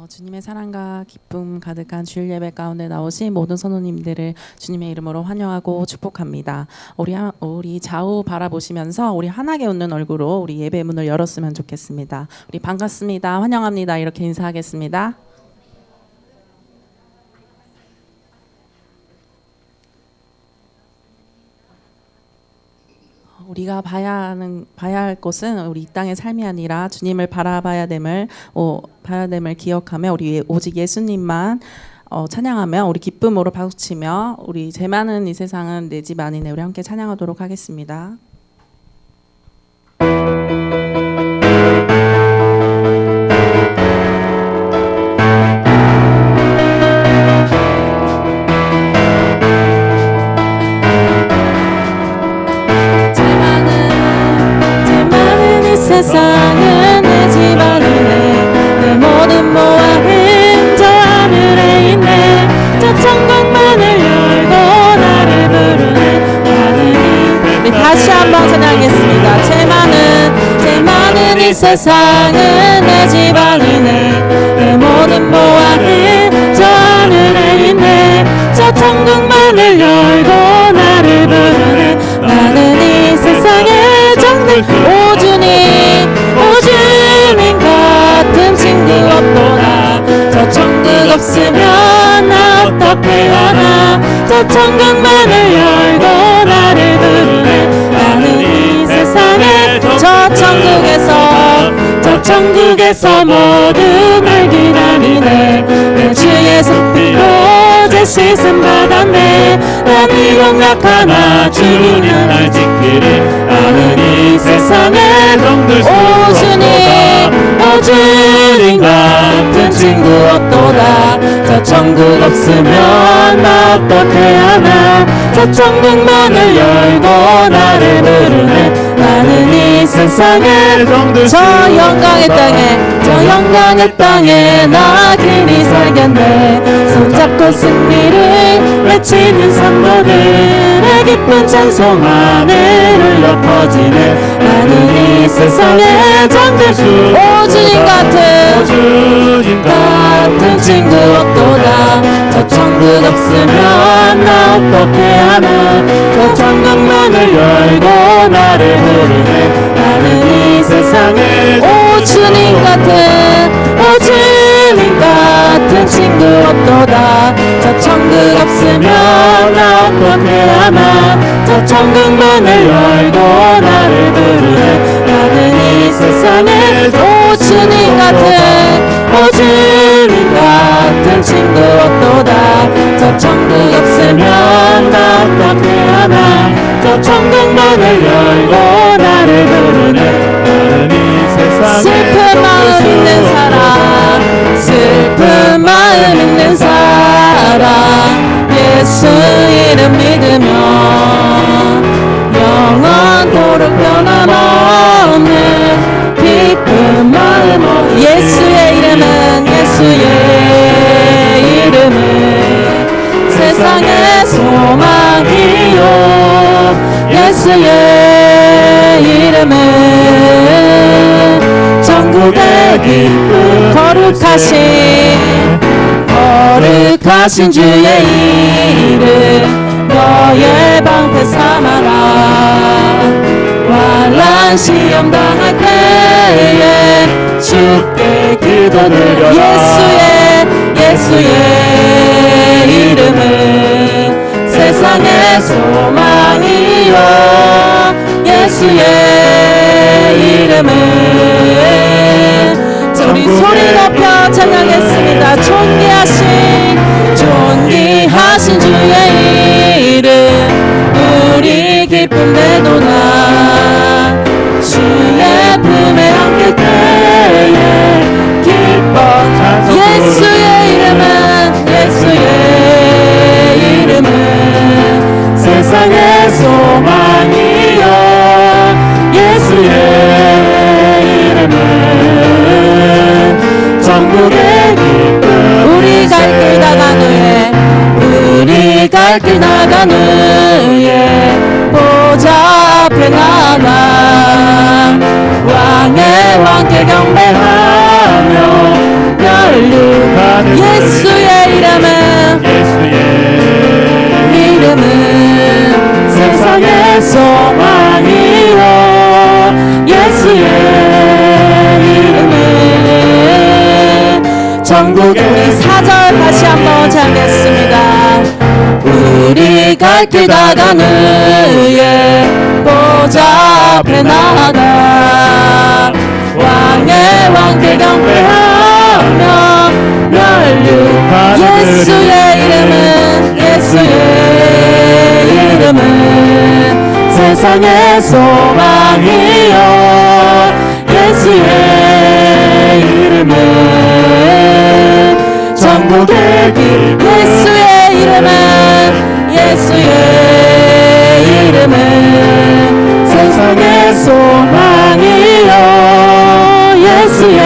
주님의 사랑과 기쁨 가득한 주일 예배 가운데 나오신 모든 선우님들을 주님의 이름으로 환영하고 축복합니다. 우리 좌우 바라보시면서 우리 환하게 웃는 얼굴로 우리 예배 문을 열었으면 좋겠습니다. 우리 반갑습니다. 환영합니다. 이렇게 인사하겠습니다. 우리가 봐야 할 것은 우리 이 땅의 삶이 아니라 주님을 바라봐야 됨을 기억하며 우리 오직 예수님만 찬양하며 우리 기쁨으로 박수치며 우리 죄 많은 이 세상은 내 집 아니네 우리 함께 찬양하도록 하겠습니다. 세상은 내 집 아니네 내 모든 보화는 저 하늘에 있네 저 천국문을 열고 나를 부르네 나는 네, 다시 한번 찬양하겠습니다. 죄 많은 이 세상은 내 집 아니네 내 모든 보화는 저 하늘에 있네 저 천국문을 열고 나를 부르네 나는 이 세상의 정들 오주님 같은 친구 없도다 저 천국 없으면 나 어떻게 하나 저 천국문을 열고 나를 부르네 나는 이 세상에 저 천국에서 모두 날 기다리네 내 주의 손길로 제 씻음 받았네 난 이곳 약하나 주님 날 지키리 나는 이 세상에 정들 오주님 같은 친구 없도다 저 천국 없으면 나 어떻게 하나 저 천국문을 열고 나를 부르네 나는 이 세상에 저 영광의 땅에 나 길이 살겠네 손잡고 승리를 외치는 성도들의 기쁜 찬송 하늘을 퍼지네 나는 이 세상에 정들 오주님 같은 친구 없도다 저 천국 없으면 나 어떻게 하나 저 천국문을 열고 나를 부르네 나는 이 세상에 오주님 같은 친구 없도다 저 천국 없으면 나 어떻게 하나 저 천국문을 열고 나를 부르네 나는 이 세상에 오주님 같은 친구 없도다 저 천국 없으면 나 어떻게 하나 저 천국문을 열고 나를 부르네 나는 이 세상에 슬픈 마음 있는 사람 예수 이름 믿으며 영원토록 변함없는 기쁜 마음 예수의 이름은 세상의 소망이요 예수의 이름은 천국의 기쁨 거룩하신 주의 이름 너의 방패 삼아라 환난 시험 당할 때에 주께 기도 드려라 예수의 이름은 세상의 소망이요 예수의 이름은 우리 소리 높여 찬양했습니다. 존귀하신 주의 이름 우리 기쁨 내도다 주의 품에 안길 때에 기뻐 예수의 이름은 세상의 소망이요 예수의 이름은 천국의 기쁨 우리 갈 길 나간 후에 보좌 앞에 나가 왕의 왕께 경배하며 열루 하늘을 예수의 이름은 이름은 세상의 소망이요 예수의 이름은 전국에 우리 4절 다시 한번 하겠습니다. 우리 갈 길 다가는 의의 보좌 앞에 나아가 왕의 왕께 경배하며 멸류 예수의 이름은 세상의 소망이요 예수의 이름은 전국의 길 예수의 이름은 세상의 소망이요 예수의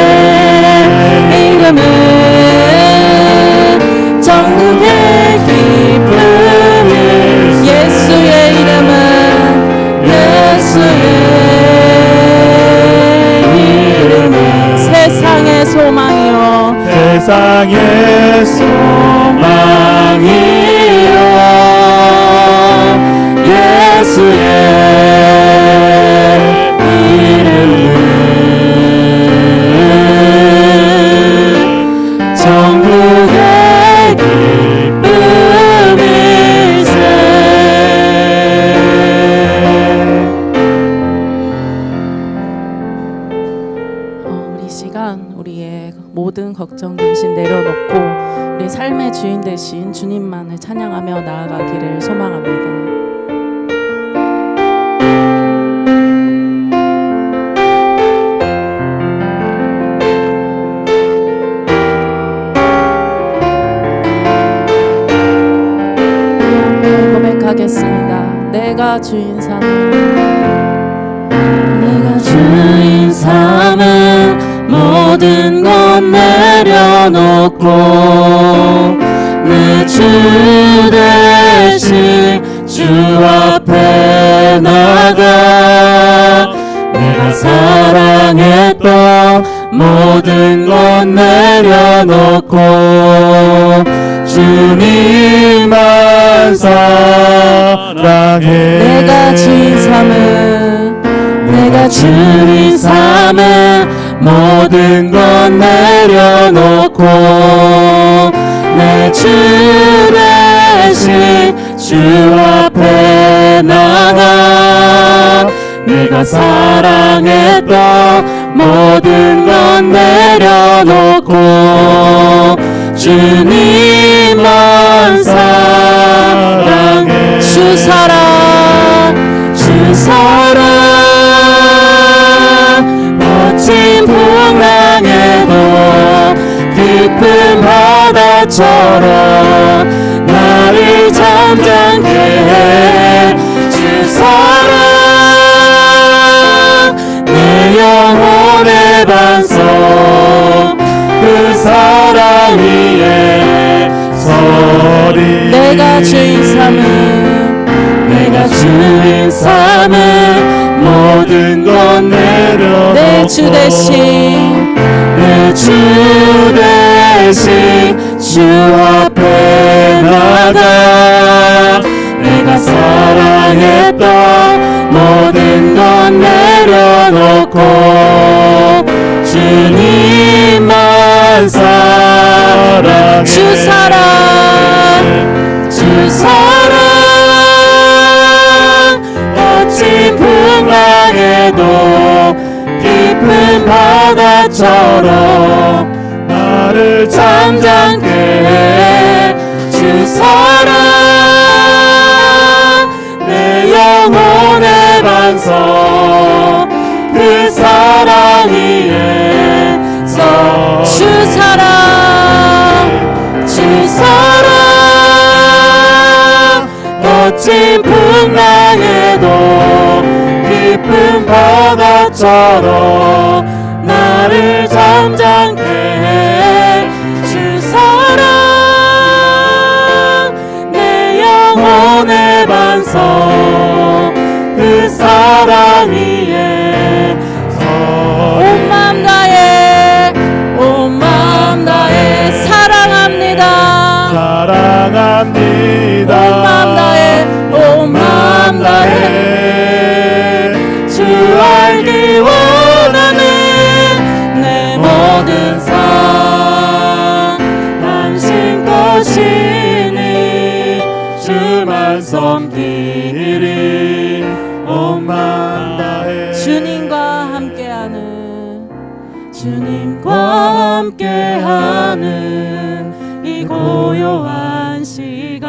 이름은 전국의 기쁨이 예수의 이름은 세상의 소망이요 세상의 소망이요 예수의 이름은 전국의 기쁨일세. 우리 시간 우리의 모든 걱정 근심 내려놓고 우리 삶의 주인 되신 주님만을 찬양하며 나아가기를 소망합니다. 고백하겠습니다. 내가 주인 삼은 모든 것 내려놓고 내 주 대신 주 앞에 나가 내가 사랑했던 모든 것 내려놓고 주님만 사랑해. 내가 주인 삼은 모든 것 내려놓고 내 주 대신 주 앞에 나가 내가 사랑했던 모든 것 내려놓고 주님만 사랑해. 주 사랑 멋진 풍랑에도 깊은 바다처럼 나를 잠잠케 해. 주 사랑 내 영혼의 반석 그 사랑 위에 서리. 내가 주인 삼은 모든 것 내려놓고 내 주 대신 주 앞에 나가 내가 사랑했던 모든 것 내려놓고 주님만 사랑해. 주 사랑 거친 풍랑에도 깊은 바다처럼 나를 잠잠케 해. 주 사랑 내 영혼의 반석 그 사랑 위에 주 사랑 거친 풍랑에도 깊은 바다처럼 나를 잠잠케 해. 주 사랑 내 영혼의 반석 그 사랑 위에 온 마음 다해 사랑하며 함께하는 이 고요한 시간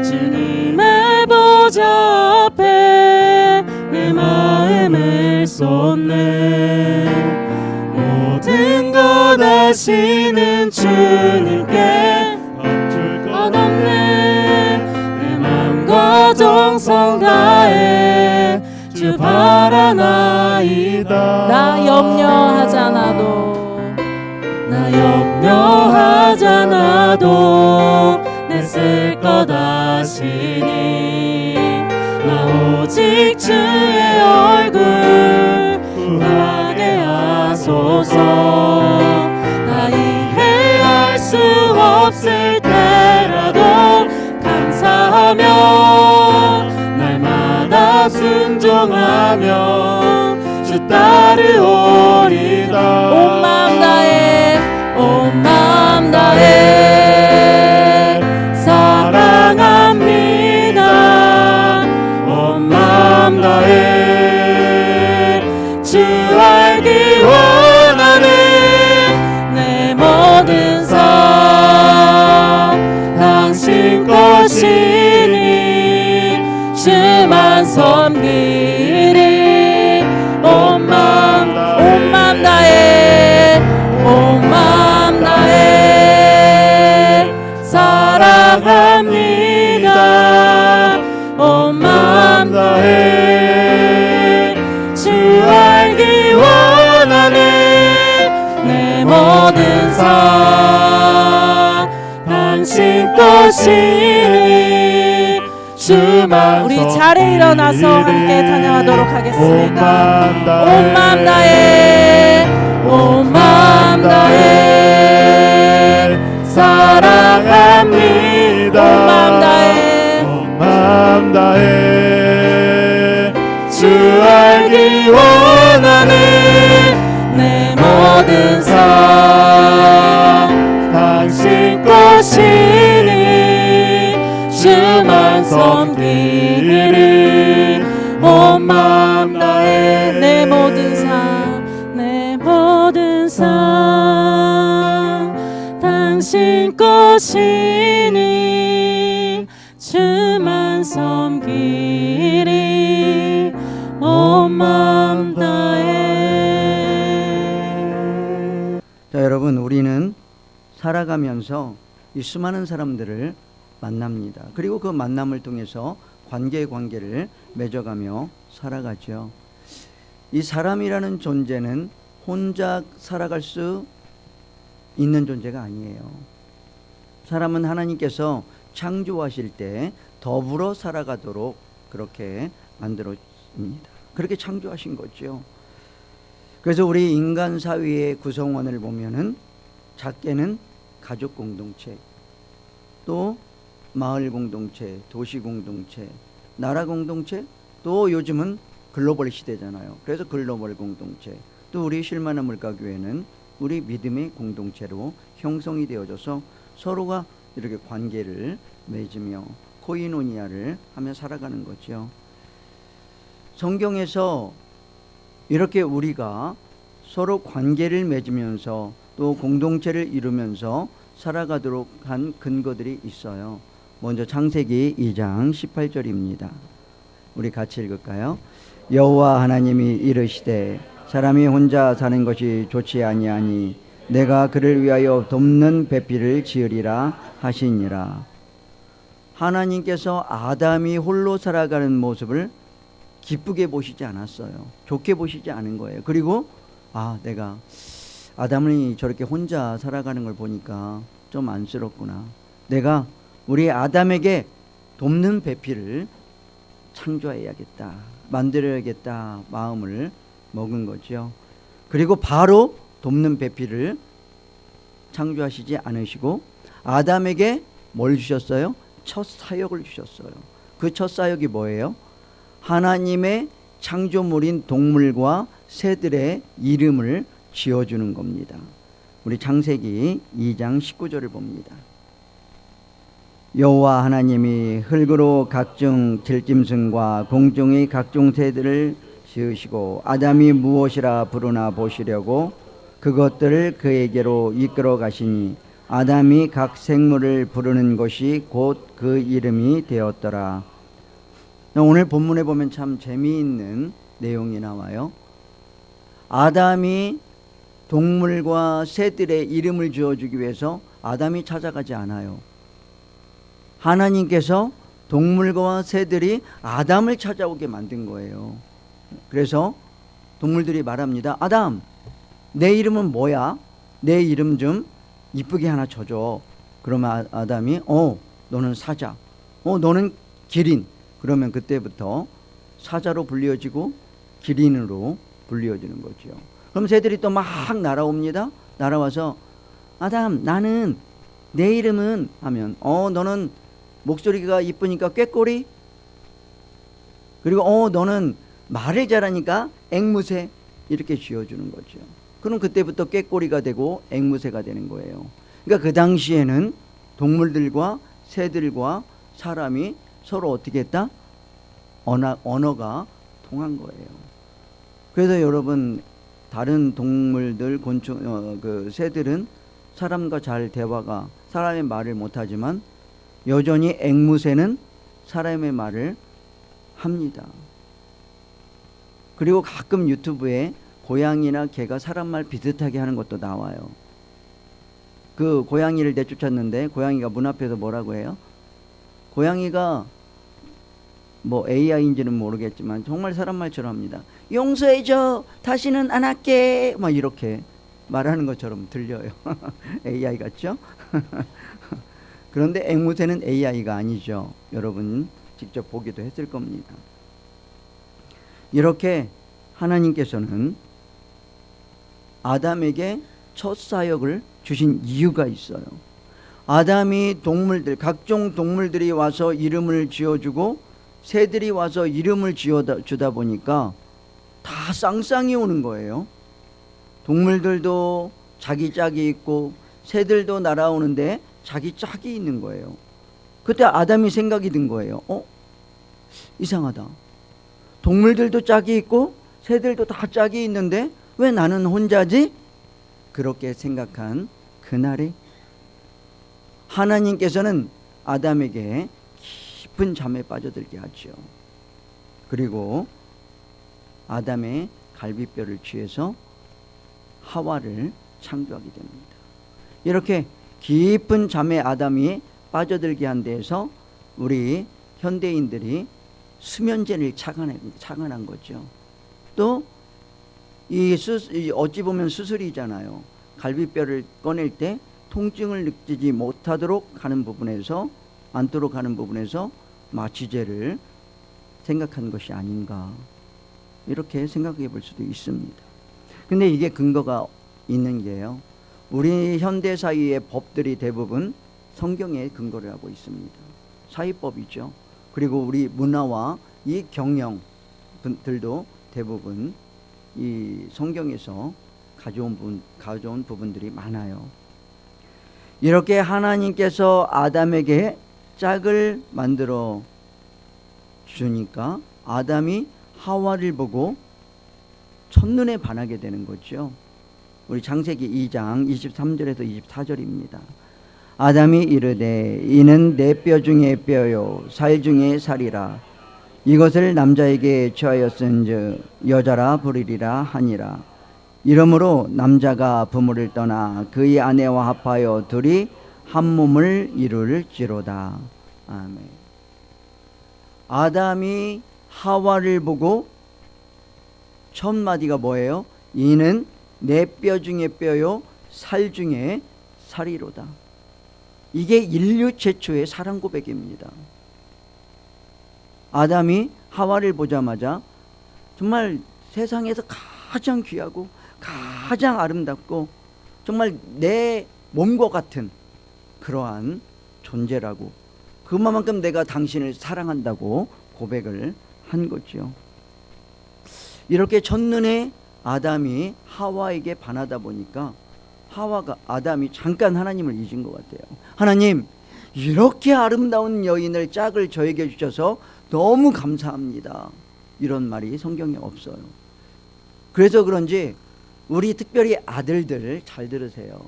주님의 보좌 앞에 내 마음을 쏟네 모든 것 아시는 주님께 바칠 것 없네 내 마음과 정성 다해 주 바라나이다 나 염려하잖아도 나 염려하잖아도 내 쓸 것 아시니 나 오직 주의 얼굴 구하게 하소서 나 이해할 수 없을 때라도 감사하며 날마다 순종하며 주 따르오리다 온 마음 다해 사랑합니다 온 마음 다해 주 알기 원하는 내 모든 삶 당신 것이니 주만 섬기리 온 마음 다해 사랑합니다 온 마음 다해 주 알기 원하는 내 모든 삶 당신 것이니 주만 우리 자리에 일어나서 함께 찬양하도록 하겠습니다 온 마음 다해 사랑합니다 온 마음 다해 주 알기 원하는 내 모든 삶 당신 것이니 주만 섬기리 온 마음 다해 내 모든 삶 당신 것이니 주만 섬기리 온 마음 다해 자, 여러분, 우리는 살아가면서 이 수많은 사람들을 만납니다. 그리고 그 만남을 통해서 관계를 맺어가며 살아가죠. 이 사람이라는 존재는 혼자 살아갈 수 있는 존재가 아니에요. 사람은 하나님께서 창조하실 때 더불어 살아가도록 그렇게 만들었습니다. 그렇게 창조하신 거죠. 그래서 우리 인간 사회의 구성원을 보면은 작게는 가족 공동체, 또 마을 공동체, 도시 공동체, 나라 공동체, 또 요즘은 글로벌 시대잖아요. 그래서 글로벌 공동체, 또 우리 실만한 물가교회는 우리 믿음의 공동체로 형성이 되어져서 서로가 이렇게 관계를 맺으며 코이노니아를 하며 살아가는 거죠. 성경에서 이렇게 우리가 서로 관계를 맺으면서 또 공동체를 이루면서 살아가도록 한 근거들이 있어요. 먼저 창세기 2장 18절입니다. 우리 같이 읽을까요? 여호와 하나님이 이르시되 사람이 혼자 사는 것이 좋지 아니하니 내가 그를 위하여 돕는 배필을 지으리라 하시니라. 하나님께서 아담이 홀로 살아가는 모습을 기쁘게 보시지 않았어요. 좋게 보시지 않은 거예요. 그리고 내가 아담이 저렇게 혼자 살아가는 걸 보니까 좀 안쓰럽구나. 내가 우리 아담에게 돕는 배필을 창조해야겠다, 만들어야겠다 마음을 먹은 거죠. 그리고 바로 돕는 배필을 창조하시지 않으시고 아담에게 뭘 주셨어요? 첫 사역을 주셨어요. 그 첫 사역이 뭐예요? 하나님의 창조물인 동물과 새들의 이름을 지어주는 겁니다. 우리 창세기 2장 19절을 봅니다. 여호와 하나님이 흙으로 각종 들짐승과 공중의 각종 새들을 지으시고 아담이 무엇이라 부르나 보시려고 그것들을 그에게로 이끌어 가시니 아담이 각 생물을 부르는 것이 곧 그 이름이 되었더라. 오늘 본문에 보면 참 재미있는 내용이 나와요. 아담이 동물과 새들의 이름을 지어주기 위해서 아담이 찾아가지 않아요. 하나님께서 동물과 새들이 아담을 찾아오게 만든 거예요. 그래서 동물들이 말합니다. 아담, 내 이름은 뭐야? 내 이름 좀 이쁘게 하나 줘줘. 그러면 아담이 너는 사자, 너는 기린. 그러면 그때부터 사자로 불려지고 기린으로 불려지는 거죠. 그럼 새들이 또 막 날아옵니다. 날아와서 아담, 나는 내 이름은 하면 너는 목소리가 이쁘니까 꾀꼬리. 그리고 너는 말을 잘하니까 앵무새. 이렇게 지어주는 거죠. 그럼 그때부터 꾀꼬리가 되고 앵무새가 되는 거예요. 그러니까 그 당시에는 동물들과 새들과 사람이 서로 어떻게 했다? 언어가 통한 거예요. 그래서 여러분, 다른 동물들, 곤충, 그 새들은 사람과 잘 대화가, 사람의 말을 못하지만 여전히 앵무새는 사람의 말을 합니다. 그리고 가끔 유튜브에 고양이나 개가 사람 말 비슷하게 하는 것도 나와요. 그 고양이를 내쫓았는데 고양이가 문 앞에서 뭐라고 해요? 고양이가 뭐 AI인지는 모르겠지만 정말 사람 말처럼 합니다. 용서해줘, 다시는 안 할게, 막 이렇게 말하는 것처럼 들려요. AI 같죠? 그런데 앵무새는 AI가 아니죠. 여러분 직접 보기도 했을 겁니다. 이렇게 하나님께서는 아담에게 첫 사역을 주신 이유가 있어요. 아담이 동물들, 각종 동물들이 와서 이름을 지어주고 새들이 와서 이름을 지어주다 보니까 다 쌍쌍이 오는 거예요. 동물들도 자기 짝이 있고 새들도 날아오는데 자기 짝이 있는 거예요. 그때 아담이 생각이 든 거예요. 이상하다. 동물들도 짝이 있고 새들도 다 짝이 있는데 왜 나는 혼자지? 그렇게 생각한 그날에 하나님께서는 아담에게 깊은 잠에 빠져들게 하죠. 그리고 아담의 갈비뼈를 취해서 하와를 창조하게 됩니다. 이렇게 깊은 잠에 아담이 빠져들게 한 데에서 우리 현대인들이 수면제를 착안한 거죠. 또 어찌 보면 수술이잖아요. 갈비뼈를 꺼낼 때 통증을 느끼지 못하도록 하는 부분에서, 않도록 하는 부분에서 마취제를 생각한 것이 아닌가, 이렇게 생각해 볼 수도 있습니다. 근데 이게 근거가 있는 게요, 우리 현대 사회의 법들이 대부분 성경에 근거를 하고 있습니다. 사회법이죠. 그리고 우리 문화와 이 경영들도 대부분 이 성경에서 가져온 부분들이 많아요. 이렇게 하나님께서 아담에게 짝을 만들어 주니까 아담이 하와를 보고 첫눈에 반하게 되는 거죠. 우리 창세기 2장 23절에서 24절입니다. 아담이 이르되 이는 내 뼈 중에 뼈요 살 중에 살이라. 이것을 남자에게 취하였은즉 여자라 부르리라 하니라. 이러므로 남자가 부모를 떠나 그의 아내와 합하여 둘이 한 몸을 이룰지로다. 아멘. 아담이 하와를 보고 첫 마디가 뭐예요? 이는 내 뼈 중에 뼈요 살 중에 살이로다. 이게 인류 최초의 사랑 고백입니다. 아담이 하와를 보자마자 정말 세상에서 가장 귀하고 가장 아름답고 정말 내 몸과 같은 그러한 존재라고, 그만큼 내가 당신을 사랑한다고 고백을 한 거죠. 이렇게 첫눈에 아담이 하와에게 반하다 보니까 아담이 잠깐 하나님을 잊은 것 같아요. 하나님, 이렇게 아름다운 여인을 짝을 저에게 주셔서 너무 감사합니다. 이런 말이 성경에 없어요. 그래서 그런지 우리 특별히 아들들 잘 들으세요.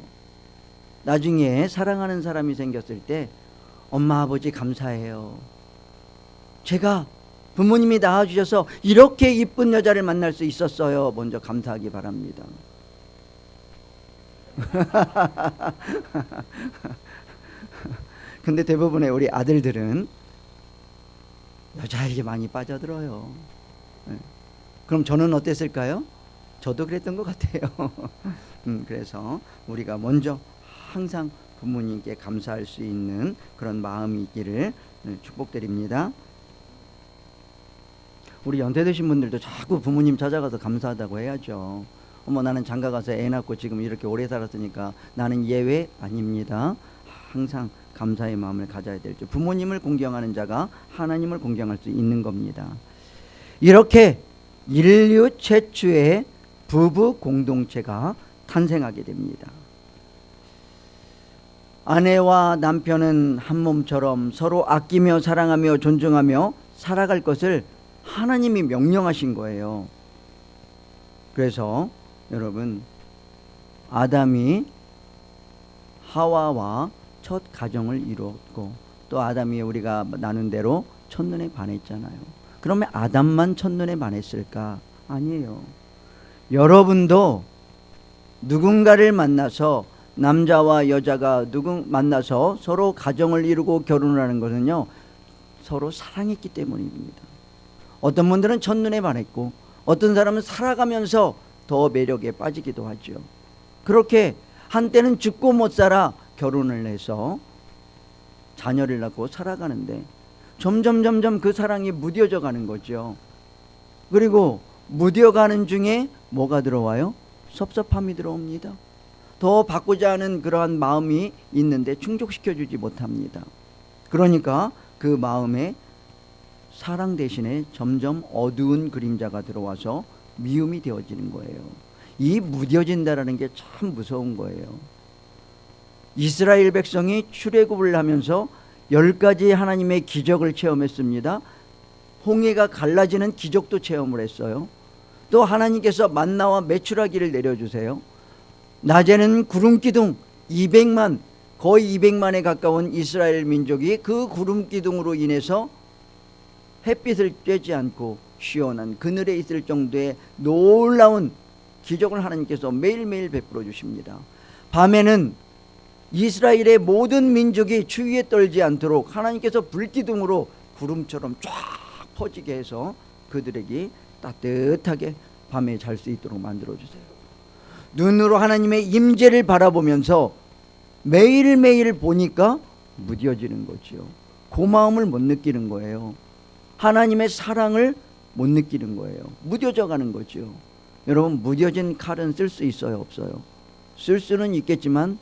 나중에 사랑하는 사람이 생겼을 때 엄마 아버지 감사해요. 제가 부모님이 낳아주셔서 이렇게 이쁜 여자를 만날 수 있었어요. 먼저 감사하기 바랍니다. 근데 대부분의 우리 아들들은 여자에게 많이 빠져들어요. 그럼 저는 어땠을까요? 저도 그랬던 것 같아요. 그래서 우리가 먼저 항상 부모님께 감사할 수 있는 그런 마음이 있기를 축복드립니다. 우리 연세 드신 분들도 자꾸 부모님 찾아가서 감사하다고 해야죠. 어머, 나는 장가 가서 애 낳고 지금 이렇게 오래 살았으니까 나는 예외 아닙니다. 항상 감사의 마음을 가져야 되죠. 부모님을 공경하는 자가 하나님을 공경할 수 있는 겁니다. 이렇게 인류 최초의 부부 공동체가 탄생하게 됩니다. 아내와 남편은 한 몸처럼 서로 아끼며 사랑하며 존중하며 살아갈 것을 하나님이 명령하신 거예요. 그래서 여러분, 아담이 하와와 첫 가정을 이루었고 또 아담이 우리가 나눈 대로 첫눈에 반했잖아요. 그러면 아담만 첫눈에 반했을까? 아니에요. 여러분도 누군가를 만나서, 남자와 여자가 만나서 서로 가정을 이루고 결혼을 하는 것은요, 서로 사랑했기 때문입니다. 어떤 분들은 첫눈에 반했고 어떤 사람은 살아가면서 더 매력에 빠지기도 하죠. 그렇게 한때는 죽고 못 살아 결혼을 해서 자녀를 낳고 살아가는데 점점 그 사랑이 무뎌져 가는 거죠. 그리고 무뎌가는 중에 뭐가 들어와요? 섭섭함이 들어옵니다. 더 바꾸자 하는 그러한 마음이 있는데 충족시켜주지 못합니다. 그러니까 그 마음에 사랑 대신에 점점 어두운 그림자가 들어와서 미움이 되어지는 거예요. 이 무뎌진다라는 게 참 무서운 거예요. 이스라엘 백성이 출애굽을 하면서 10가지 하나님의 기적을 체험했습니다. 홍해가 갈라지는 기적도 체험을 했어요. 또 하나님께서 만나와 메추라기를 내려주세요. 낮에는 구름기둥 200만, 거의 200만에 가까운 이스라엘 민족이 그 구름기둥으로 인해서 햇빛을 쬐지 않고 시원한 그늘에 있을 정도의 놀라운 기적을 하나님께서 매일매일 베풀어 주십니다. 밤에는 이스라엘의 모든 민족이 추위에 떨지 않도록 하나님께서 불기둥으로 구름처럼 쫙 퍼지게 해서 그들에게 따뜻하게 밤에 잘 수 있도록 만들어 주세요. 눈으로 하나님의 임재를 바라보면서 매일매일 보니까 무뎌지는 거죠. 고마움을 못 느끼는 거예요. 하나님의 사랑을 못 느끼는 거예요. 무뎌져 가는 거죠. 여러분, 무뎌진 칼은 쓸 수 있어요, 없어요? 쓸 수는 있겠지만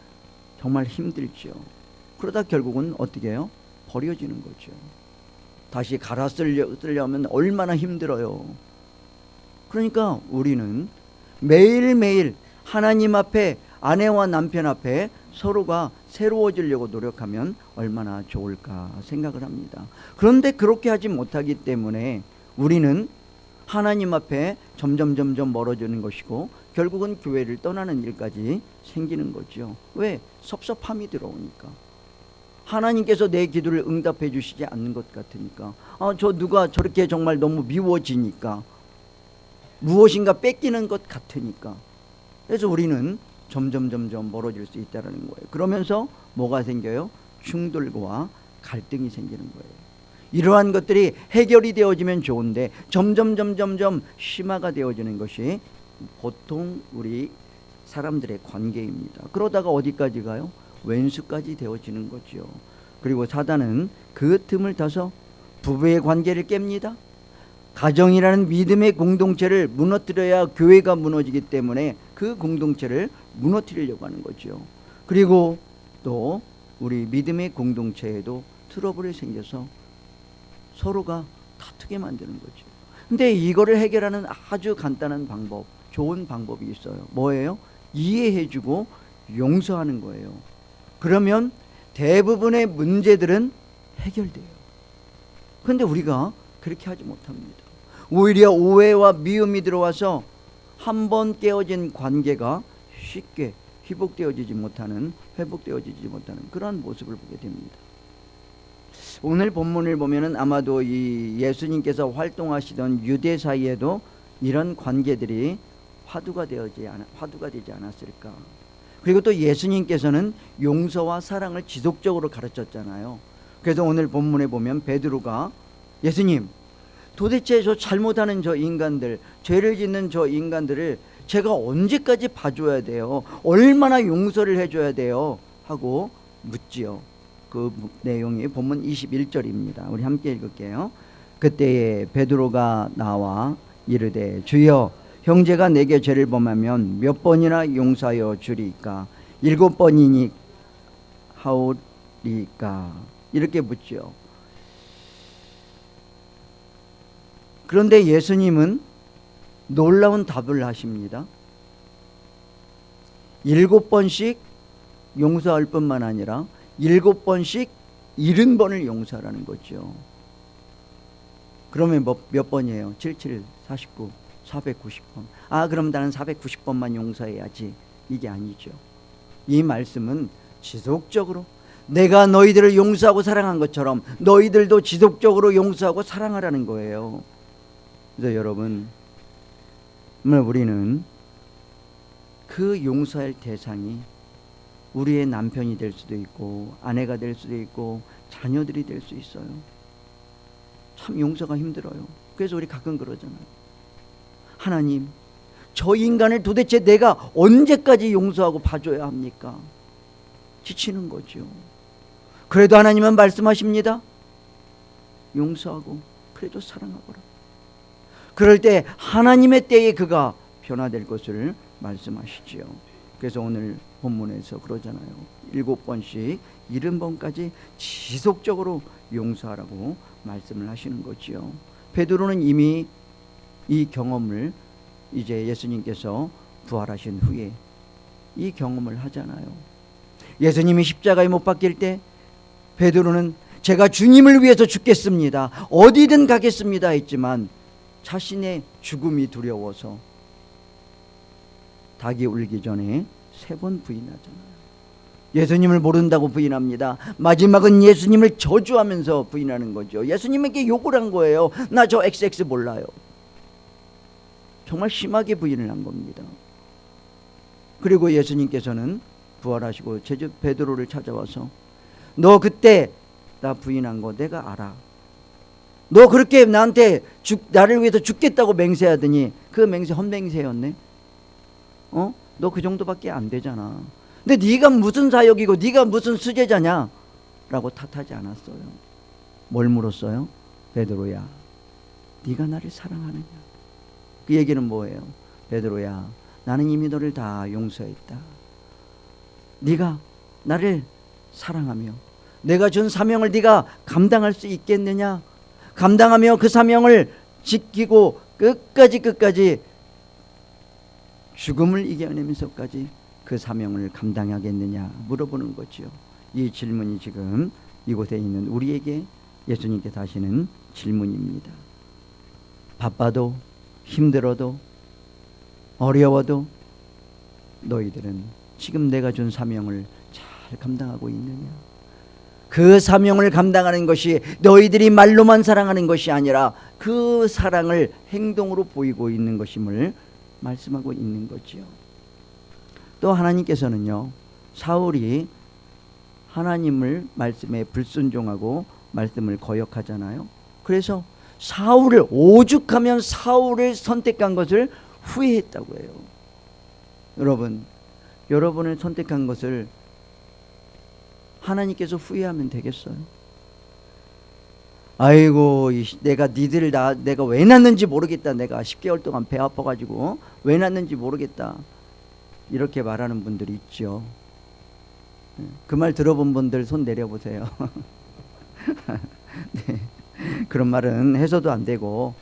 정말 힘들죠. 그러다 결국은 어떻게 해요? 버려지는 거죠. 다시 갈아 쓰려면 얼마나 힘들어요. 그러니까 우리는 매일매일 하나님 앞에, 아내와 남편 앞에 서로가 새로워지려고 노력하면 얼마나 좋을까 생각을 합니다. 그런데 그렇게 하지 못하기 때문에 우리는 하나님 앞에 점점 멀어지는 것이고 결국은 교회를 떠나는 일까지 생기는 거죠. 왜? 섭섭함이 들어오니까. 하나님께서 내 기도를 응답해 주시지 않는 것 같으니까. 저 누가 저렇게 정말 너무 미워지니까. 무엇인가 뺏기는 것 같으니까. 그래서 우리는 점점 멀어질 수 있다는 거예요. 그러면서 뭐가 생겨요? 충돌과 갈등이 생기는 거예요. 이러한 것들이 해결이 되어지면 좋은데 점점 심화가 되어지는 것이 보통 우리 사람들의 관계입니다. 그러다가 어디까지 가요? 왼수까지 되어지는 거죠. 그리고 사단은 그 틈을 타서 부부의 관계를 깹니다. 가정이라는 믿음의 공동체를 무너뜨려야 교회가 무너지기 때문에 그 공동체를 무너뜨리려고 하는 거죠. 그리고 또 우리 믿음의 공동체에도 트러블이 생겨서 서로가 다투게 만드는 거죠. 근데 이거를 해결하는 아주 간단한 방법, 좋은 방법이 있어요. 뭐예요? 이해해주고 용서하는 거예요. 그러면 대부분의 문제들은 해결돼요. 그런데 우리가 그렇게 하지 못합니다. 오히려 오해와 미움이 들어와서 한 번 깨어진 관계가 쉽게 회복되어지지 못하는 그러한 모습을 보게 됩니다. 오늘 본문을 보면은 아마도 이 예수님께서 활동하시던 유대 사이에도 이런 관계들이 화두가 되지 않았을까. 그리고 또 예수님께서는 용서와 사랑을 지속적으로 가르쳤잖아요. 그래서 오늘 본문에 보면 베드로가 예수님, 도대체 저 잘못하는 저 인간들, 죄를 짓는 저 인간들을 제가 언제까지 봐줘야 돼요? 얼마나 용서를 해줘야 돼요? 하고 묻지요. 그 내용이 본문 21절입니다. 우리 함께 읽을게요. 그때에 베드로가 나와 이르되 주여, 형제가 내게 죄를 범하면 몇 번이나 용서하여 주리까? 7번이니 하오리까? 이렇게 묻죠. 그런데 예수님은 놀라운 답을 하십니다. 7번씩 용서할 뿐만 아니라 7번씩 70번을 용서하라는 거죠. 그러면 몇 번이에요? 77, 49, 490번. 그럼 나는 490번만 용서해야지. 이게 아니죠. 이 말씀은 지속적으로 내가 너희들을 용서하고 사랑한 것처럼 너희들도 지속적으로 용서하고 사랑하라는 거예요. 그래서 여러분, 우리는 그 용서할 대상이 우리의 남편이 될 수도 있고 아내가 될 수도 있고 자녀들이 될 수 있어요. 참 용서가 힘들어요. 그래서 우리 가끔 그러잖아요. 하나님, 저 인간을 도대체 내가 언제까지 용서하고 봐줘야 합니까? 지치는 거죠. 그래도 하나님은 말씀하십니다. 용서하고 그래도 사랑하거라. 그럴 때 하나님의 때에 그가 변화될 것을 말씀하시지요. 그래서 오늘 본문에서 그러잖아요. 7번씩 70번까지 지속적으로 용서하라고 말씀을 하시는 거지요. 베드로는 이미 이 경험을 이제 예수님께서 부활하신 후에 이 경험을 하잖아요. 예수님이 십자가에 못 박힐 때 베드로는 제가 주님을 위해서 죽겠습니다, 어디든 가겠습니다 했지만 자신의 죽음이 두려워서 닭이 울기 전에 3번 부인하잖아요. 예수님을 모른다고 부인합니다. 마지막은 예수님을 저주하면서 부인하는 거죠. 예수님에게 욕을 한 거예요. 나 저 XX 몰라요. 정말 심하게 부인을 한 겁니다. 그리고 예수님께서는 부활하시고 제주 베드로를 찾아와서 너 그때 나 부인한 거 내가 알아. 너 그렇게 나한테 나를 위해서 죽겠다고 맹세하더니 그 맹세 헛맹세였네. 너 그 정도밖에 안 되잖아. 근데 네가 무슨 사역이고 네가 무슨 수제자냐? 라고 탓하지 않았어요. 뭘 물었어요? 베드로야, 네가 나를 사랑하느냐? 그 얘기는 뭐예요? 베드로야, 나는 이미 너를 다 용서했다. 네가 나를 사랑하며 내가 준 사명을 네가 감당할 수 있겠느냐? 감당하며 그 사명을 지키고 끝까지 죽음을 이겨내면서까지 그 사명을 감당하겠느냐 물어보는 거죠. 이 질문이 지금 이곳에 있는 우리에게 예수님께서 하시는 질문입니다. 바빠도 힘들어도 어려워도 너희들은 지금 내가 준 사명을 잘 감당하고 있느냐? 그 사명을 감당하는 것이 너희들이 말로만 사랑하는 것이 아니라 그 사랑을 행동으로 보이고 있는 것임을 말씀하고 있는 거지요. 또 하나님께서는요, 사울이 하나님을 말씀에 불순종하고 말씀을 거역하잖아요. 그래서 사울을 오죽하면 사울을 선택한 것을 후회했다고 해요. 여러분, 여러분을 선택한 것을 하나님께서 후회하면 되겠어요? 아이고, 내가 내가 왜 낳는지 모르겠다. 내가 10개월 동안 배 아파가지고 왜 낳는지 모르겠다. 이렇게 말하는 분들이 있죠. 그 말 들어본 분들 손 내려보세요. 네, 그런 말은 해서도 안 되고,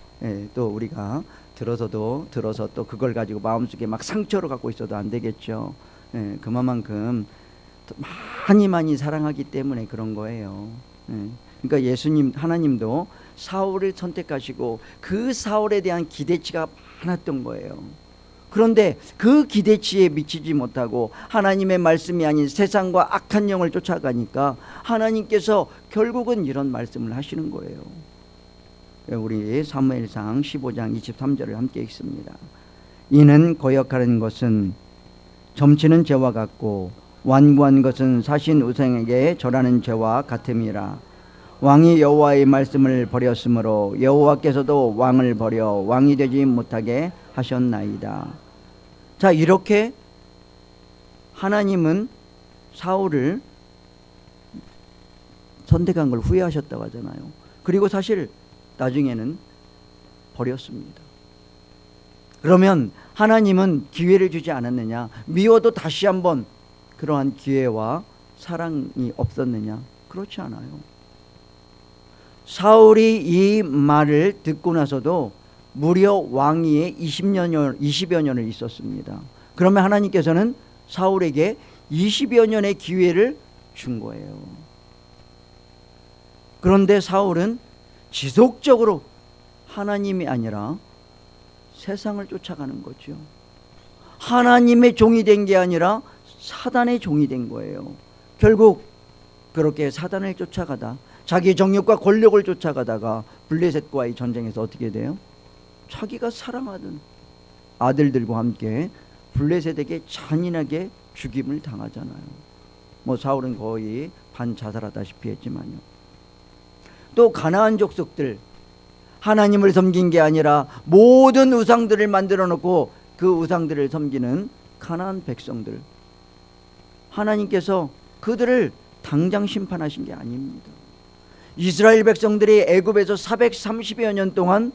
또 우리가 들어서 또 그걸 가지고 마음속에 막 상처로 갖고 있어도 안 되겠죠. 그만큼 많이 사랑하기 때문에 그런 거예요. 그러니까 하나님도 사울을 선택하시고 그 사울에 대한 기대치가 많았던 거예요. 그런데 그 기대치에 미치지 못하고 하나님의 말씀이 아닌 세상과 악한 영을 쫓아가니까 하나님께서 결국은 이런 말씀을 하시는 거예요. 우리 사무엘상 15장 23절을 함께 읽습니다. 이는 거역하는 것은 점치는 죄와 같고 완고한 것은 사신 우상에게 절하는 죄와 같음이라. 왕이 여호와의 말씀을 버렸으므로 여호와께서도 왕을 버려 왕이 되지 못하게 하셨나이다. 자, 이렇게 하나님은 사울을 선택한 걸 후회하셨다고 하잖아요. 그리고 사실 나중에는 버렸습니다. 그러면 하나님은 기회를 주지 않았느냐? 미워도 다시 한번 그러한 기회와 사랑이 없었느냐? 그렇지 않아요. 사울이 이 말을 듣고 나서도 무려 왕위에 20여 년을 있었습니다. 그러면 하나님께서는 사울에게 20여 년의 기회를 준 거예요. 그런데 사울은 지속적으로 하나님이 아니라 세상을 쫓아가는 거죠. 하나님의 종이 된 게 아니라 사단의 종이 된 거예요. 결국 그렇게 사단을 쫓아가다 자기 정욕과 권력을 쫓아가다가 블레셋과의 전쟁에서 어떻게 돼요? 자기가 사랑하던 아들들과 함께 블레셋에게 잔인하게 죽임을 당하잖아요. 뭐 사울은 거의 반자살하다시피 했지만요. 또 가나안 족속들, 하나님을 섬긴 게 아니라 모든 우상들을 만들어 놓고 그 우상들을 섬기는 가나안 백성들, 하나님께서 그들을 당장 심판하신 게 아닙니다. 이스라엘 백성들이 애굽에서 430여 년 동안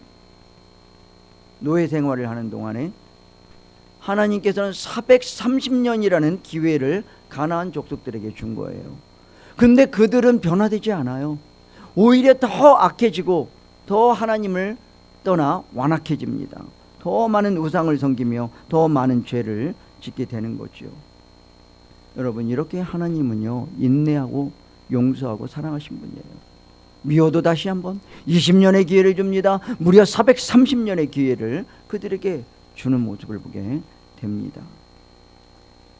노예 생활을 하는 동안에 하나님께서는 430년이라는 기회를 가나안 족속들에게 준 거예요. 근데 그들은 변화되지 않아요. 오히려 더 악해지고 더 하나님을 떠나 완악해집니다. 더 많은 우상을 섬기며 더 많은 죄를 짓게 되는 거죠. 여러분, 이렇게 하나님은요, 인내하고 용서하고 사랑하신 분이에요. 미워도 다시 한번 20년의 기회를 줍니다. 무려 430년의 기회를 그들에게 주는 모습을 보게 됩니다.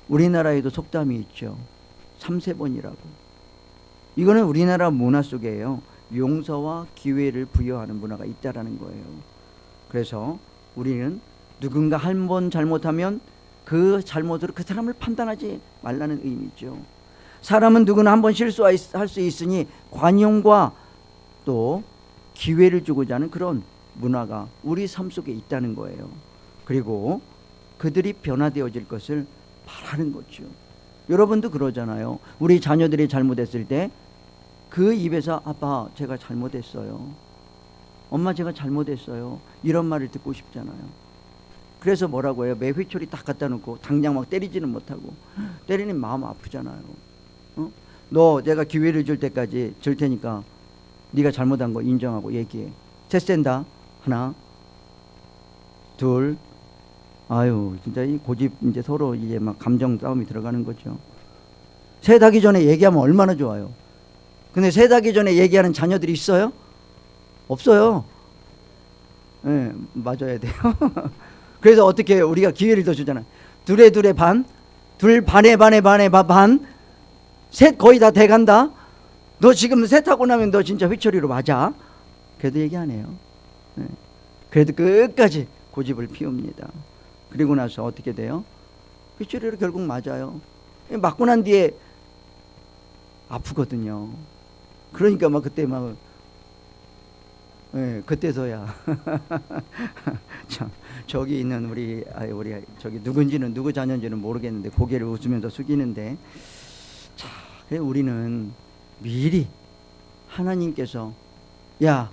우리나라에도 속담이 있죠. 3세번이라고. 이거는 우리나라 문화 속에요, 용서와 기회를 부여하는 문화가 있다라는 거예요. 그래서 우리는 누군가 한 번 잘못하면 그 잘못으로 그 사람을 판단하지 말라는 의미죠. 사람은 누구나 한 번 실수할 수 있으니 관용과 또 기회를 주고자 하는 그런 문화가 우리 삶 속에 있다는 거예요. 그리고 그들이 변화되어질 것을 바라는 거죠. 여러분도 그러잖아요. 우리 자녀들이 잘못했을 때 그 입에서 아빠 제가 잘못했어요, 엄마 제가 잘못했어요, 이런 말을 듣고 싶잖아요. 그래서 뭐라고 해요? 매 회초리 딱 갖다 놓고 당장 막 때리지는 못하고, 때리는 마음 아프잖아요. 너 내가 기회를 줄 때까지 줄 테니까 네가 잘못한 거 인정하고 얘기해. 셋 센다. 하나, 둘. 아유, 진짜 이 고집 이제 서로 이제 막 감정 싸움이 들어가는 거죠. 셋 하기 전에 얘기하면 얼마나 좋아요. 근데 셋 하기 전에 얘기하는 자녀들이 있어요? 없어요. 예, 네, 맞아야 돼요. 그래서 어떻게 해요? 우리가 기회를 더 주잖아요. 둘에 반, 둘 반에 반, 셋 거의 다 돼간다. 너 지금 셋 하고 나면 너 진짜 회초리로 맞아. 그래도 얘기 안 해요. 네. 그래도 끝까지 고집을 피웁니다. 그리고 나서 어떻게 돼요? 회초리로 결국 맞아요. 맞고 난 뒤에 아프거든요. 그러니까 막 그때 막, 네, 그때서야 참, 저기 있는 우리 저기 누군지는 누구 자녀인지는 모르겠는데 고개를 웃으면서 숙이는데, 자, 그래 우리는 미리 하나님께서 야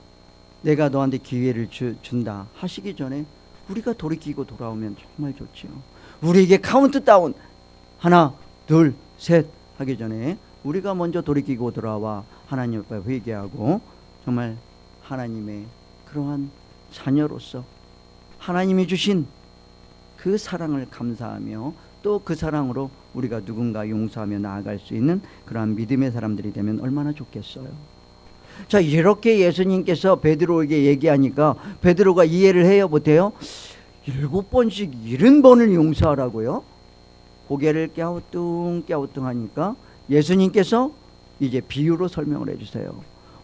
내가 너한테 기회를 준다 하시기 전에 우리가 돌이키고 돌아오면 정말 좋지요. 우리에게 카운트다운 하나 둘 셋 하기 전에 우리가 먼저 돌이키고 돌아와 하나님 앞에 회개하고 정말 하나님의 그러한 자녀로서 하나님이 주신 그 사랑을 감사하며 또 그 사랑으로 우리가 누군가 용서하며 나아갈 수 있는 그러한 믿음의 사람들이 되면 얼마나 좋겠어요. 자, 이렇게 예수님께서 베드로에게 얘기하니까 베드로가 이해를 해요, 못해요? 7번씩 70번을 용서하라고요? 고개를 깨우뚱 하니까 예수님께서 이제 비유로 설명을 해주세요.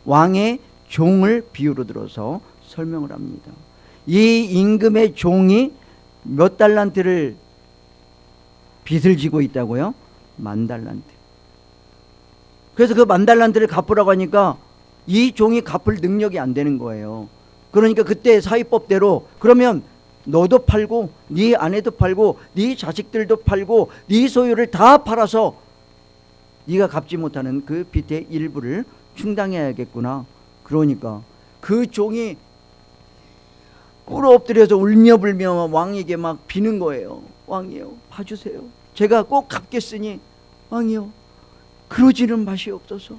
왕의 종을 비유로 들어서 설명을 합니다. 이 임금의 종이 몇 달란트를 빚을 지고 있다고요? 10,000달란트. 그래서 그 10,000달란트를 갚으라고 하니까 이 종이 갚을 능력이 안 되는 거예요. 그러니까 그때 사위법대로 그러면 너도 팔고 네 아내도 팔고 네 자식들도 팔고 네 소유를 다 팔아서 네가 갚지 못하는 그 빚의 일부를 충당해야겠구나. 그러니까 그 종이 꿇어 엎드려서 울며불며 왕에게 막 비는 거예요. 왕이요, 봐주세요. 제가 꼭 갚겠으니 왕이요, 그러지는 마시옵소서.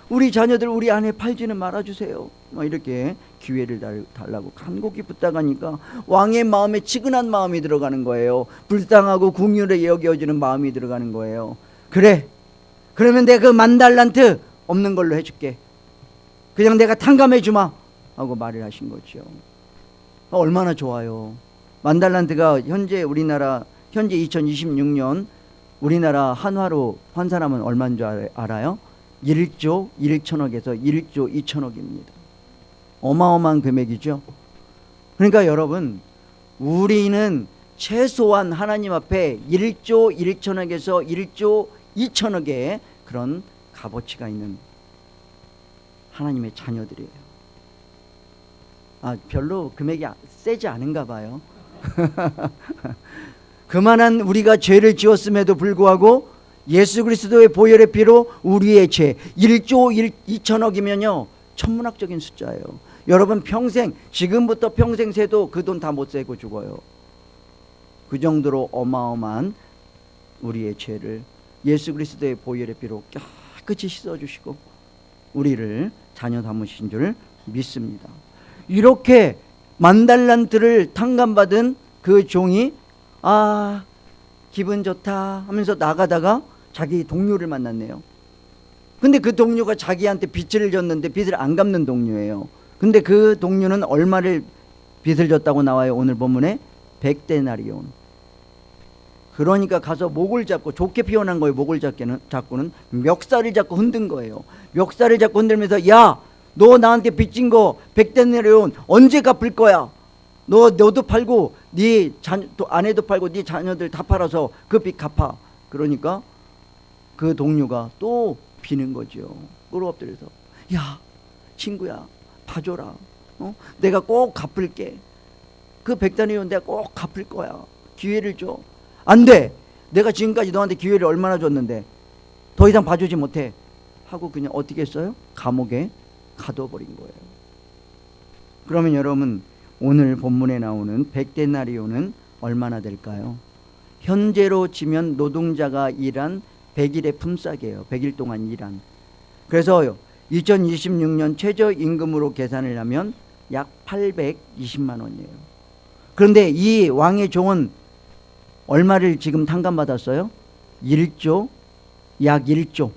우리 자녀들 우리 아내 팔지는 말아주세요. 막 이렇게 기회를 달라고 간곡히 부탁하니까 왕의 마음에 치근한 마음이 들어가는 거예요. 불쌍하고 궁휼에 여겨지는 마음이 들어가는 거예요. 그래, 그러면 내가 그 10,000달란트 없는 걸로 해줄게. 그냥 내가 탕감해 주마 하고 말을 하신 거죠. 얼마나 좋아요. 10,000달란트가 현재 우리나라 현재 2026년 우리나라 한화로 환산하면 얼마인 줄 알아요? 1조 1천억에서 1조 2천억입니다. 어마어마한 금액이죠. 그러니까 여러분, 우리는 최소한 하나님 앞에 1조 1천억에서 1조 2천억의 그런 값어치가 있는 하나님의 자녀들이에요. 별로 금액이 세지 않은가 봐요. 그만한 우리가 죄를 지었음에도 불구하고 예수 그리스도의 보혈의 피로 우리의 죄 1조 2천억이면요 천문학적인 숫자예요. 여러분 평생, 지금부터 평생 세도 그 돈 다 못 세고 죽어요. 그 정도로 어마어마한 우리의 죄를 예수 그리스도의 보혈의 피로 깨끗이 씻어주시고 우리를 자녀 삼으신 줄 믿습니다. 이렇게 10,000달란트를 탕감받은 그 종이 기분 좋다 하면서 나가다가 자기 동료를 만났네요. 근데 그 동료가 자기한테 빚을 졌는데 빚을 안 갚는 동료예요. 근데 그 동료는 얼마를 빚을 졌다고 나와요? 오늘 본문에 100데나리온. 그러니까 가서 목을 잡고, 좋게 표현한 거예요. 목을 잡고는 멱살을 잡고 흔든 거예요. 멱살을 잡고 흔들면서 야, 너 나한테 빚진 거 100데나리온 언제 갚을 거야? 너도 팔고 네 아내도 팔고 네 자녀들 다 팔아서 그 빚 갚아. 그러니까 그 동료가 또 비는 거죠. 꿇어 엎드려서 야, 친구야, 봐줘라. 내가 꼭 갚을게. 그 100데나리온 내가 꼭 갚을 거야. 기회를 줘. 안 돼. 내가 지금까지 너한테 기회를 얼마나 줬는데 더 이상 봐주지 못해 하고 그냥 어떻게 했어요? 감옥에 가둬버린 거예요. 그러면 여러분, 오늘 본문에 나오는 100데나리온은 얼마나 될까요? 현재로 치면 노동자가 일한 100일의 품삯이에요. 100일 동안 일한. 그래서 2026년 최저임금으로 계산을 하면 약 820만 원이에요. 그런데 이 왕의 종은 얼마를 지금 탕감받았어요? 1조, 약 1조.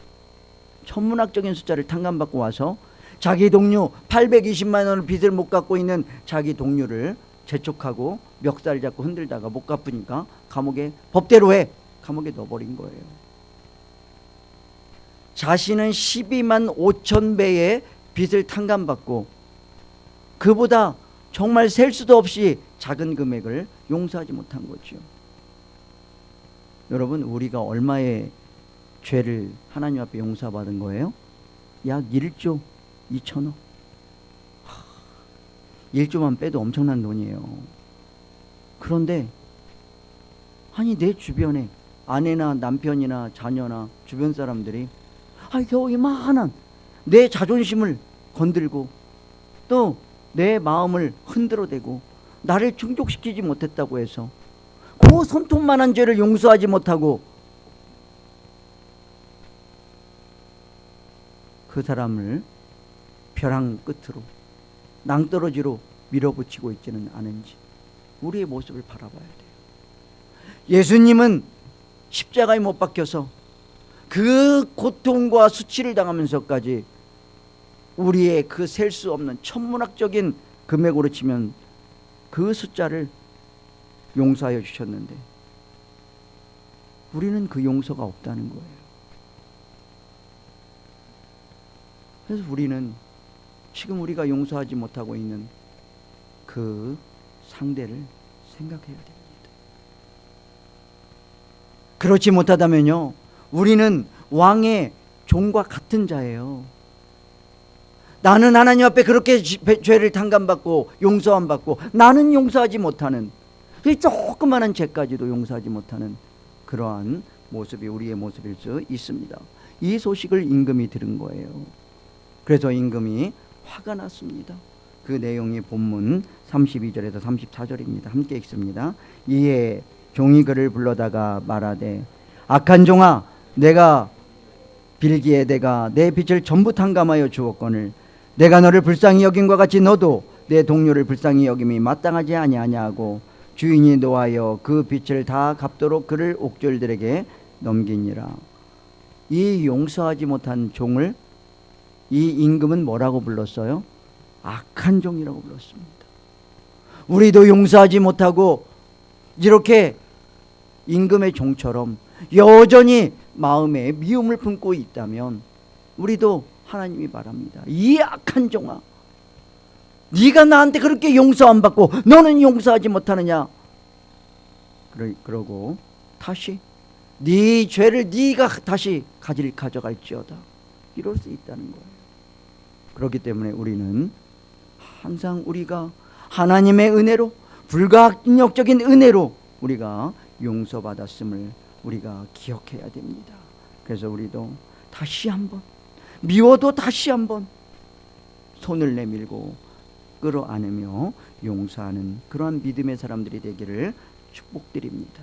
천문학적인 숫자를 탕감받고 와서 자기 동료 820만 원을 빚을 못 갚고 있는 자기 동료를 재촉하고 멱살 잡고 흔들다가 못 갚으니까 감옥에, 법대로 해, 감옥에 넣어버린 거예요. 자신은 12만 5천 배의 빚을 탕감받고 그보다 정말 셀 수도 없이 작은 금액을 용서하지 못한 거죠. 여러분, 우리가 얼마의 죄를 하나님 앞에 용서받은 거예요? 약 1조 2천억. 1조만 빼도 엄청난 돈이에요. 그런데 아니, 내 주변에 아내나 남편이나 자녀나 주변 사람들이 겨우 이만한 내 자존심을 건들고 또 내 마음을 흔들어대고 나를 충족시키지 못했다고 해서 그 손톱만한 죄를 용서하지 못하고 그 사람을 벼랑 끝으로 낭떠러지로 밀어붙이고 있지는 않은지 우리의 모습을 바라봐야 돼요. 예수님은 십자가에 못 박혀서 그 고통과 수치를 당하면서까지 우리의 그 셀 수 없는 천문학적인 금액으로 치면 그 숫자를 용서하여 주셨는데 우리는 그 용서가 없다는 거예요. 그래서 우리는 지금 우리가 용서하지 못하고 있는 그 상대를 생각해야 됩니다. 그렇지 못하다면요, 우리는 왕의 종과 같은 자예요. 나는 하나님 앞에 그렇게 죄를 탕감받고 용서 안 받고 나는 용서하지 못하는, 이 조그마한 죄까지도 용서하지 못하는 그러한 모습이 우리의 모습일 수 있습니다. 이 소식을 임금이 들은 거예요. 그래서 임금이 화가 났습니다. 그 내용이 본문 32절에서 34절입니다. 함께 읽습니다. 이에 종이 그를 불러다가 말하되 악한 종아, 내가 빌기에 내가 내 빚을 전부 탕감하여 주었거늘 내가 너를 불쌍히 여김과 같이 너도 내 동료를 불쌍히 여김이 마땅하지 아니하냐고 주인이 노하여 그 빚을 다 갚도록 그를 옥졸들에게 넘기니라. 이 용서하지 못한 종을 이 임금은 뭐라고 불렀어요? 악한 종이라고 불렀습니다. 우리도 용서하지 못하고 이렇게 임금의 종처럼 여전히 마음에 미움을 품고 있다면 우리도 하나님이 말합니다. 이 악한 종아, 네가 나한테 그렇게 용서 안 받고 너는 용서하지 못하느냐? 그러고 다시 네 죄를 네가 다시 가져갈지어다. 이럴 수 있다는 거예요. 그렇기 때문에 우리는 항상 우리가 하나님의 은혜로, 불가항력적인 은혜로 우리가 용서받았음을 우리가 기억해야 됩니다. 그래서 우리도 다시 한번, 미워도 다시 한번 손을 내밀고 끌어안으며 용서하는 그러한 믿음의 사람들이 되기를 축복드립니다.